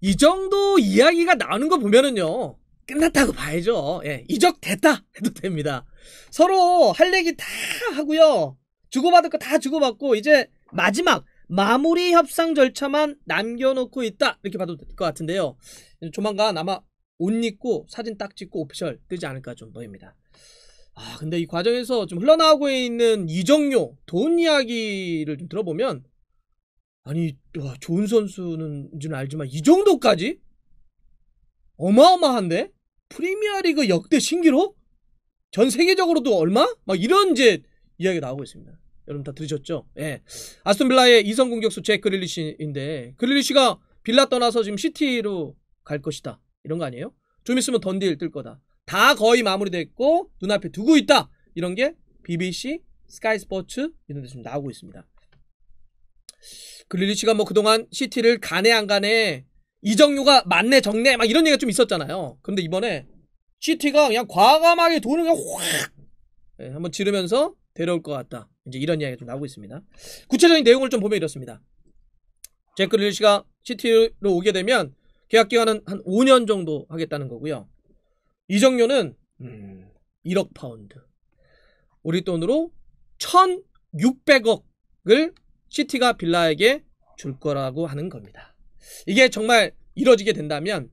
이 정도 이야기가 나오는 거 보면은요, 끝났다고 봐야죠. 예, 이적됐다 해도 됩니다. 서로 할 얘기 다 하고요, 주고받을 거 다 주고받고 이제 마지막 마무리 협상 절차만 남겨놓고 있다, 이렇게 봐도 될 것 같은데요. 조만간 아마 옷 입고 사진 딱 찍고 오피셜 뜨지 않을까 좀 보입니다. 근데 이 과정에서 좀 흘러나오고 있는 이정료 돈 이야기를 좀 들어보면, 아니, 좋은 선수는 줄 알지만 이 정도까지? 어마어마한데? 프리미어리그 역대 신기록? 전 세계적으로도 얼마? 막 이런 이제 이야기가 나오고 있습니다. 여러분 다 들으셨죠? 예. 아스톤 빌라의 이선 공격수 잭 그릴리시인데, 그릴리시가 빌라 떠나서 지금 시티로 갈 것이다, 이런 거 아니에요? 좀 있으면 던딜 뜰 거다. 다 거의 마무리됐고 눈앞에 두고 있다, 이런 게 BBC, 스카이 스포츠 이런 데서 좀 나오고 있습니다. 그릴리시가 뭐 그동안 시티를 가네 안 가네, 이적료가 많네 적네 막 이런 얘기가 좀 있었잖아요. 그런데 이번에 시티가 그냥 과감하게 돈을 그냥 확, 네, 한번 지르면서 데려올 것 같다, 이제 이런 이야기가 좀 나오고 있습니다. 구체적인 내용을 좀 보면 이렇습니다. 잭 그릴리시가 시티로 오게 되면 계약 기간은 한 5년 정도 하겠다는 거고요. 이적료는 1억 파운드, 우리 돈으로 1,600억을 시티가 빌라에게 줄 거라고 하는 겁니다. 이게 정말 이뤄지게 된다면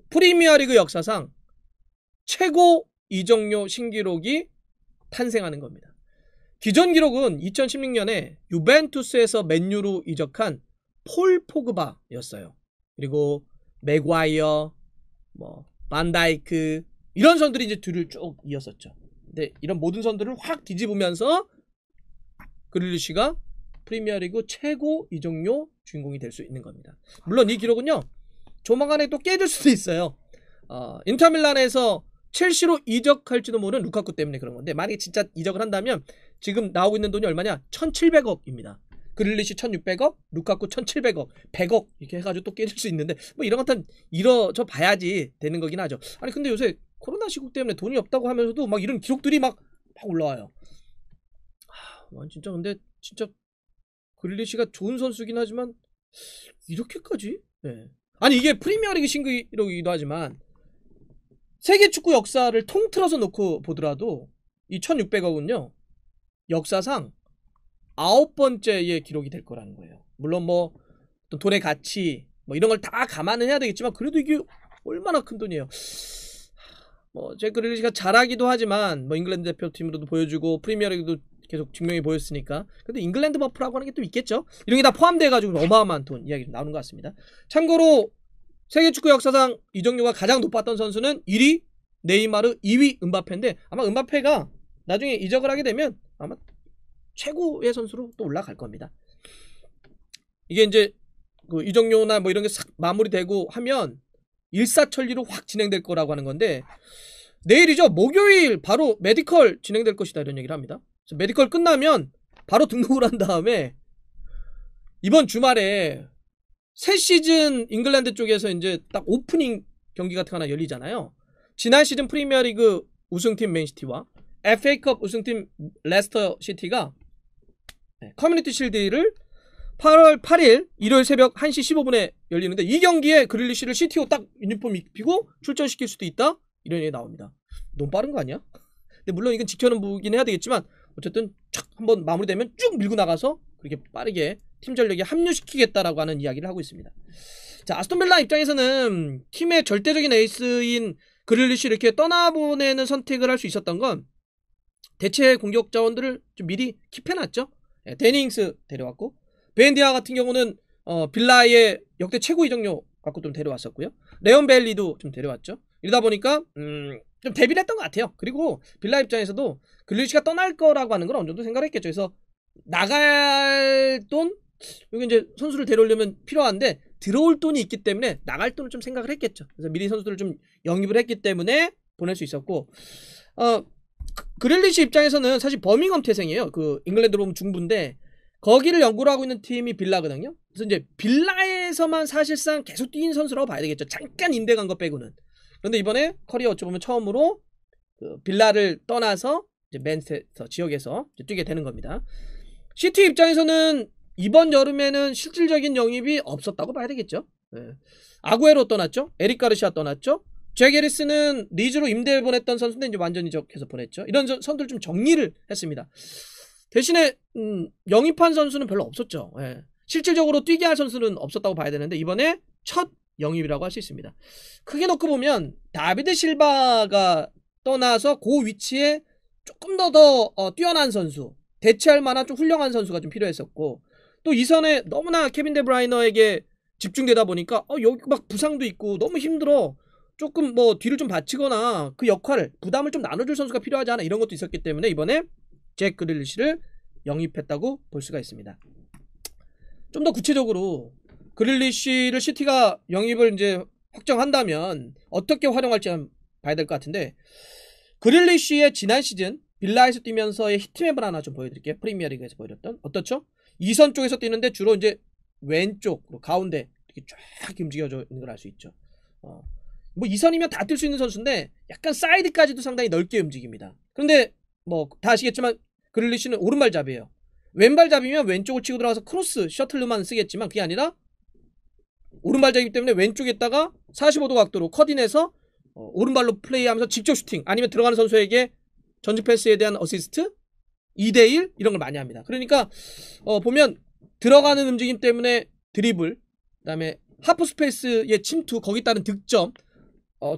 프리미어리그 역사상 최고 이적료 신기록이 탄생하는 겁니다. 기존 기록은 2016년에 유벤투스에서 맨유로 이적한 폴 포그바였어요. 그리고 맥과이어, 반다이크, 이런 선들이 이제 뒤를 쭉 이었었죠. 근데 이런 모든 선들을 확 뒤집으면서 그릴리시가 프리미어리그 최고 이적료 주인공이 될 수 있는 겁니다. 물론 이 기록은요, 조만간에 또 깨질 수도 있어요. 인터밀란에서 첼시로 이적할지도 모르는 루카쿠 때문에 그런 건데, 만약에 진짜 이적을 한다면 지금 나오고 있는 돈이 얼마냐? 1,700억입니다. 그릴리시 1,600억, 루카쿠 1,700억, 100억 이렇게 해가지고 또 깨질 수 있는데, 뭐 이런 것은 이뤄져 봐야지 되는 거긴 하죠. 아니 근데 요새 코로나 시국 때문에 돈이 없다고 하면서도 막 이런 기록들이 막 올라와요. 진짜 근데 진짜 그릴리시가 좋은 선수긴 하지만 이렇게까지? 네. 아니 이게 프리미어리그 신기록이기도 하지만 세계 축구 역사를 통틀어서 놓고 보더라도 이 1,600억은요 역사상 9번째의 기록이 될 거라는 거예요. 물론 뭐 돈의 가치 뭐 이런 걸 다 감안은 해야 되겠지만, 그래도 이게 얼마나 큰 돈이에요. 잭 그릴리시가 잘하기도 하지만 뭐 잉글랜드 대표팀으로도 보여주고 프리미어리그도 계속 증명이 보였으니까, 근데 잉글랜드 버프라고 하는 게 또 있겠죠. 이런 게 다 포함돼가지고 어마어마한 돈 이야기 좀 나오는 것 같습니다. 참고로 세계 축구 역사상 이적료가 가장 높았던 선수는 1위 네이마르, 2위 은바페인데, 아마 은바페가 나중에 이적을 하게 되면 아마 최고의 선수로 또 올라갈 겁니다. 이게 이제 그 이적료나 뭐 이런 게 싹 마무리되고 하면 일사천리로 확 진행될 거라고 하는 건데, 내일이죠. 목요일 바로 메디컬 진행될 것이다, 이런 얘기를 합니다. 그래서 메디컬 끝나면 바로 등록을 한 다음에 이번 주말에 새 시즌 잉글랜드 쪽에서 이제 딱 오프닝 경기 같은 거 하나 열리잖아요. 지난 시즌 프리미어리그 우승팀 맨시티와 FA컵 우승팀 레스터 시티가 커뮤니티 실드를 8월 8일 일요일 새벽 1시 15분에 열리는데, 이 경기에 그릴리시를 시티로 딱 유니폼 입히고 출전시킬 수도 있다, 이런 얘기 나옵니다. 너무 빠른 거 아니야? 근데 물론 이건 지켜보긴 해야 되겠지만 어쨌든 촥 한번 마무리되면 쭉 밀고 나가서 그렇게 빠르게 팀 전력에 합류시키겠다라고 하는 이야기를 하고 있습니다. 자, 아스톤 빌라 입장에서는 팀의 절대적인 에이스인 그릴리시를 이렇게 떠나보내는 선택을 할 수 있었던 건 대체 공격 자원들을 좀 미리 킵해놨죠. 데닝스 데려왔고, 베인디아 같은 경우는 빌라의 역대 최고 이적료 갖고 좀 데려왔었고요. 레온 벨리도 좀 데려왔죠. 이러다 보니까 좀 대비를 했던 것 같아요. 그리고 빌라 입장에서도 그릴리시가 떠날 거라고 하는 걸 어느 정도 생각을 했겠죠. 그래서 나갈 돈, 여기 이제 선수를 데려오려면 필요한데 들어올 돈이 있기 때문에 나갈 돈을 좀 생각을 했겠죠. 그래서 미리 선수들을 좀 영입을 했기 때문에 보낼 수 있었고, 그릴리시 입장에서는 사실 버밍엄 태생이에요. 그 잉글랜드로 보면 중부인데 거기를 연구를 하고 있는 팀이 빌라거든요. 그래서 이제 빌라에서만 사실상 계속 뛴 선수라고 봐야 되겠죠. 잠깐 인대 간 거 빼고는. 그런데 이번에 커리어 어찌 보면 처음으로 그 빌라를 떠나서 이제 맨체스터 지역에서 이제 뛰게 되는 겁니다. 시티 입장에서는 이번 여름에는 실질적인 영입이 없었다고 봐야 되겠죠. 예. 아구에로 떠났죠. 에릭 가르시아 떠났죠. 잭 해리스는 리즈로 임대 보냈던 선수인데 이제 완전히 적해서 보냈죠. 이런 선수들 좀 정리를 했습니다. 대신에 영입한 선수는 별로 없었죠. 예. 실질적으로 뛰게 할 선수는 없었다고 봐야 되는데 이번에 첫 영입이라고 할 수 있습니다. 크게 놓고 보면 다비드 실바가 떠나서 그 위치에 조금 더 뛰어난 선수, 대체할 만한 좀 훌륭한 선수가 좀 필요했었고, 또 이선에 너무나 케빈 데브라이너에게 집중되다 보니까 여기 막 부상도 있고 너무 힘들어, 조금 뭐 뒤를 좀 받치거나 그 역할을 부담을 좀 나눠줄 선수가 필요하지 않아, 이런 것도 있었기 때문에 이번에 잭 그릴리시를 영입했다고 볼 수가 있습니다. 좀 더 구체적으로 그릴리시를 시티가 영입을 이제 확정한다면 어떻게 활용할지 한번 봐야 될 것 같은데, 그릴리시의 지난 시즌 빌라에서 뛰면서의 히트맵을 하나 좀 보여드릴게요. 프리미어리그에서 보여드렸던. 어떻죠? 2선 쪽에서 뛰는데 주로 이제 왼쪽으로 가운데 이렇게 쫙 움직여져 있는 걸 알 수 있죠. 뭐 2선이면 다 뛸 수 있는 선수인데 약간 사이드까지도 상당히 넓게 움직입니다. 그런데 뭐 다 아시겠지만 그릴리시는 오른발잡이에요. 왼발잡이면 왼쪽을 치고 들어가서 크로스 셔틀로만 쓰겠지만 그게 아니라 오른발잡이기 때문에 왼쪽에다가 45도 각도로 컷인해서 오른발로 플레이하면서 직접 슈팅, 아니면 들어가는 선수에게 전진 패스에 대한 어시스트, 2대1 이런 걸 많이 합니다. 그러니까 보면 들어가는 움직임 때문에 드리블, 그 다음에 하프 스페이스의 침투, 거기 따른 득점,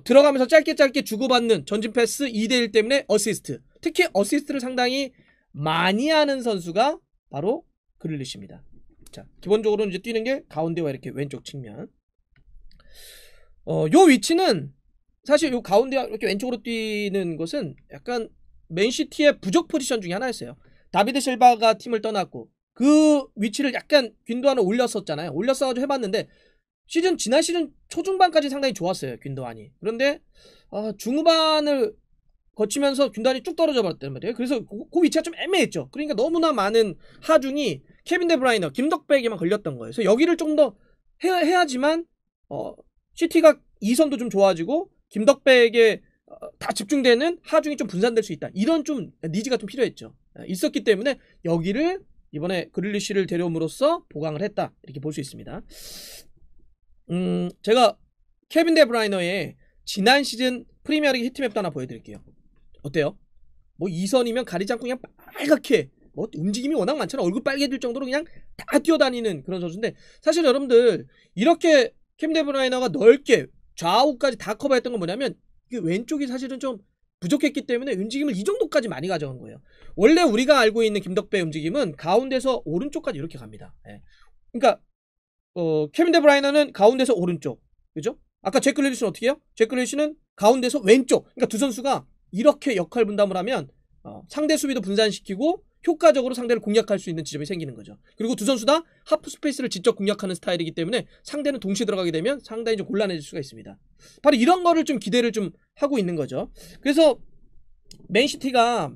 들어가면서 짧게 주고받는 전진 패스, 2대1 때문에 어시스트, 특히 어시스트를 상당히 많이 하는 선수가 바로 그릴리시입니다. 자, 기본적으로 이제 뛰는 게 가운데와 이렇게 왼쪽 측면. 요 위치는 사실 요 가운데와 이렇게 왼쪽으로 뛰는 것은 약간 맨시티의 부족 포지션 중에 하나였어요. 다비드 실바가 팀을 떠났고 그 위치를 약간 균도안을 올렸었잖아요. 올렸어가지고 해봤는데 지난 시즌 초중반까지 상당히 좋았어요, 균도안이. 그런데 중후반을 거치면서 균도안이 쭉 떨어져 버렸단 말이에요. 그래서 그 위치가 좀 애매했죠. 그러니까 너무나 많은 하중이 케빈 데브라이너, 김덕배에게만 걸렸던 거예요. 그래서 여기를 좀 더 해야지만 시티가 2선도 좀 좋아지고 김덕배에게 다 집중되는 하중이 좀 분산될 수 있다, 이런 좀 니즈가 좀 필요했죠. 있었기 때문에 여기를 이번에 그릴리시를 데려옴으로써 보강을 했다, 이렇게 볼 수 있습니다. 제가 케빈 데브라이너의 지난 시즌 프리미어리그 히트맵도 하나 보여드릴게요. 어때요? 뭐 2선이면 가리지 않고 그냥 빨갛게, 뭐 움직임이 워낙 많잖아. 얼굴 빨개질 정도로 그냥 다 뛰어다니는 그런 선수인데, 사실 여러분들 이렇게 케빈 데브라이너가 넓게 좌우까지 다 커버했던 건 뭐냐면 왼쪽이 사실은 좀 부족했기 때문에 움직임을 이 정도까지 많이 가져간 거예요. 원래 우리가 알고 있는 김덕배의 움직임은 가운데서 오른쪽까지 이렇게 갑니다. 그러니까 케빈 데브라이너는 가운데서 오른쪽, 그죠? 아까 잭 그릴리시는 어떻게 해요? 잭 그릴리시는 가운데서 왼쪽. 그러니까 두 선수가 이렇게 역할 분담을 하면 상대 수비도 분산시키고 효과적으로 상대를 공략할 수 있는 지점이 생기는 거죠. 그리고 두 선수 다 하프 스페이스를 직접 공략하는 스타일이기 때문에 상대는 동시에 들어가게 되면 상당히 좀 곤란해질 수가 있습니다. 바로 이런 거를 좀 기대를 좀 하고 있는 거죠. 그래서 맨시티가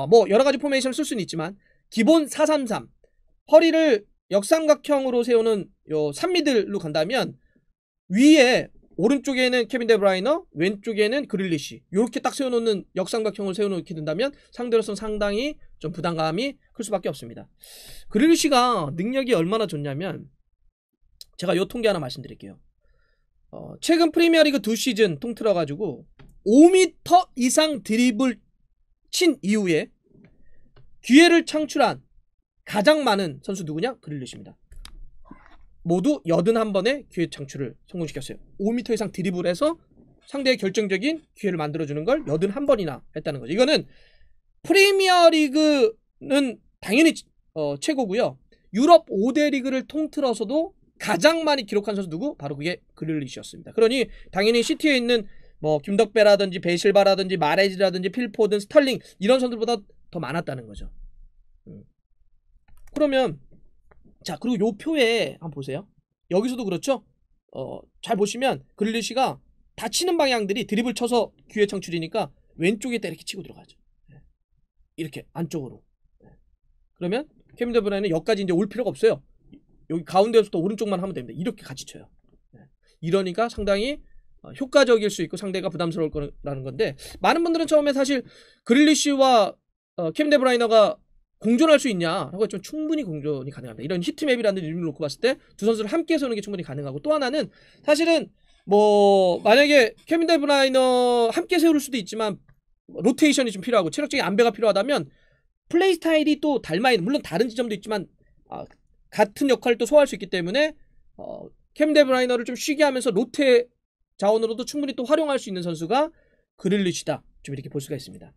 뭐 여러 가지 포메이션을 쓸 수는 있지만 기본 4-3-3, 허리를 역삼각형으로 세우는 요 3미들로 간다면 위에 오른쪽에는 케빈 데브라이너, 왼쪽에는 그릴리시, 이렇게 딱 세워놓는 역삼각형을 세워놓게 된다면 상대로서는 상당히 좀 부담감이 클 수밖에 없습니다. 그릴리시가 능력이 얼마나 좋냐면 제가 요 통계 하나 말씀드릴게요. 최근 프리미어리그 2시즌 통틀어가지고 5m 이상 드리블 친 이후에 기회를 창출한 가장 많은 선수 누구냐? 그릴리시입니다. 모두 81번의 기회 창출을 성공시켰어요. 5m 이상 드리블해서 상대의 결정적인 기회를 만들어주는 걸 81번이나 했다는 거죠. 이거는 프리미어리그는 당연히 최고고요. 유럽 5대 리그를 통틀어서도 가장 많이 기록한 선수 누구? 바로 그게 그릴리시였습니다. 그러니 당연히 시티에 있는 뭐 김덕배라든지 베실바라든지 마레즈라든지 필포든, 스털링 이런 선수들보다 더 많았다는 거죠. 그러면 자, 그리고 요 표에 한번 보세요. 여기서도 그렇죠? 잘 보시면 그릴리시가 다 치는 방향들이 드리블 쳐서 기회 창출이니까 왼쪽에다 이렇게 치고 들어가죠. 이렇게 안쪽으로. 그러면 케빈 데브라이너는 여기까지 이제 올 필요가 없어요. 여기 가운데서부터 오른쪽만 하면 됩니다. 이렇게 같이 쳐요. 이러니까 상당히 효과적일 수 있고 상대가 부담스러울 거라는 건데, 많은 분들은 처음에 사실 그릴리시와 케빈 데브라이너가 공존할 수 있냐라고 했지만 충분히 공존이 가능합니다. 이런 히트맵이라는 이름을 놓고 봤을 때 두 선수를 함께 세우는 게 충분히 가능하고, 또 하나는 사실은 뭐 만약에 케빈 데브라이너 함께 세울 수도 있지만 로테이션이 좀 필요하고 체력적인 안배가 필요하다면 플레이 스타일이 또 닮아있는, 물론 다른 지점도 있지만 같은 역할을 또 소화할 수 있기 때문에 케빈 데브라이너를 좀 쉬게 하면서 로테 자원으로도 충분히 또 활용할 수 있는 선수가 그릴리시다, 좀 이렇게 볼 수가 있습니다.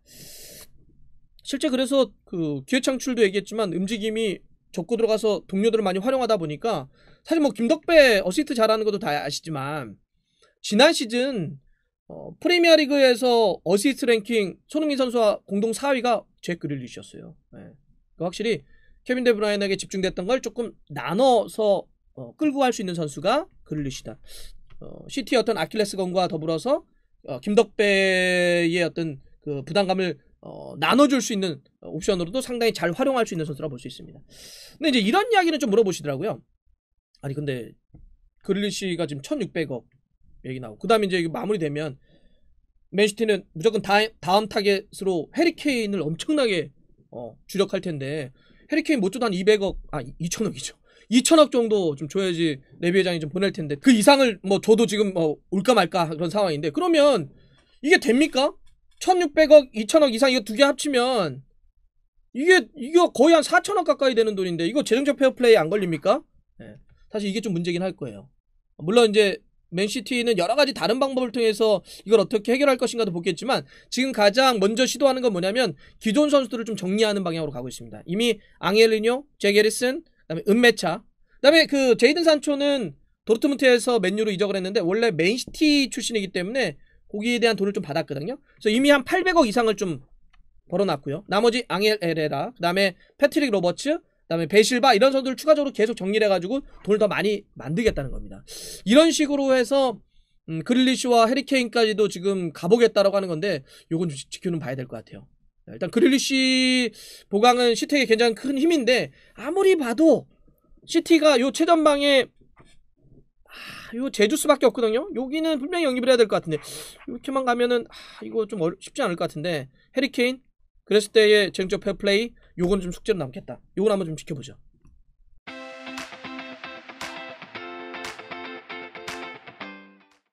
실제 그래서 그 기회 창출도 얘기했지만 움직임이 접고 들어가서 동료들을 많이 활용하다 보니까, 사실 뭐 김덕배 어시스트 잘하는 것도 다 아시지만 지난 시즌 프리미어리그에서 어시스트 랭킹 손흥민 선수와 공동 4위가 잭 그릴리시였어요. 네. 확실히 케빈 데브라이너에게 집중됐던 걸 조금 나눠서 끌고 갈 수 있는 선수가 그릴리시다. 시티의 어떤 아킬레스건과 더불어서 김덕배의 어떤 그 부담감을 나눠줄 수 있는 옵션으로도 상당히 잘 활용할 수 있는 선수라 볼 수 있습니다. 근데 이제 이런 이야기는 좀 물어보시더라고요. 아니 근데 그릴리시가 지금 1600억 얘기 나오고, 그 다음에 이제 마무리되면 맨시티는 무조건 다음 타겟으로 해리케인을 엄청나게 주력할 텐데, 해리케인 못 줘도 한 200억, 2천억이죠. 2천억 정도 좀 줘야지 레비 회장이 좀 보낼 텐데, 그 이상을 뭐 줘도 지금 올까 말까 그런 상황인데, 그러면 이게 됩니까? 1600억, 2천억 이상 이거 두 개 합치면 이거 거의 한 4천억 가까이 되는 돈인데, 이거 재정적 페어플레이 안 걸립니까? 네. 사실 이게 좀 문제긴 할 거예요. 물론 이제 맨시티는 여러 가지 다른 방법을 통해서 이걸 어떻게 해결할 것인가도 보겠지만, 지금 가장 먼저 시도하는 건 뭐냐면 기존 선수들을 좀 정리하는 방향으로 가고 있습니다. 이미 앙헬리뇨, 잭 해리슨, 그다음에 은메차, 그다음에 그 제이든 산초는 도르트문트에서 맨유로 이적을 했는데 원래 맨시티 출신이기 때문에 거기에 대한 돈을 좀 받았거든요. 그래서 이미 한 800억 이상을 좀 벌어놨고요. 나머지 앙헬 에레라, 그다음에 패트릭 로버츠, 그다음에 베실바, 이런 선수들 추가적으로 계속 정리를 해가지고 돈을 더 많이 만들겠다는 겁니다. 이런 식으로 해서 그릴리시와 해리케인까지도 지금 가보겠다라고 하는 건데, 요건 좀 지켜는 봐야 될 것 같아요. 일단 그릴리시 보강은 시티에게 굉장히 큰 힘인데, 아무리 봐도 시티가 요 최전방에 요 제주스밖에 없거든요. 여기는 분명히 영입을 해야 될 것 같은데, 이렇게만 가면은 이거 좀 쉽지 않을 것 같은데, 해리케인 그랬을 때의 재정적 페어플레이, 요건 좀 숙제로 남겠다. 요건 한번 좀 지켜보죠.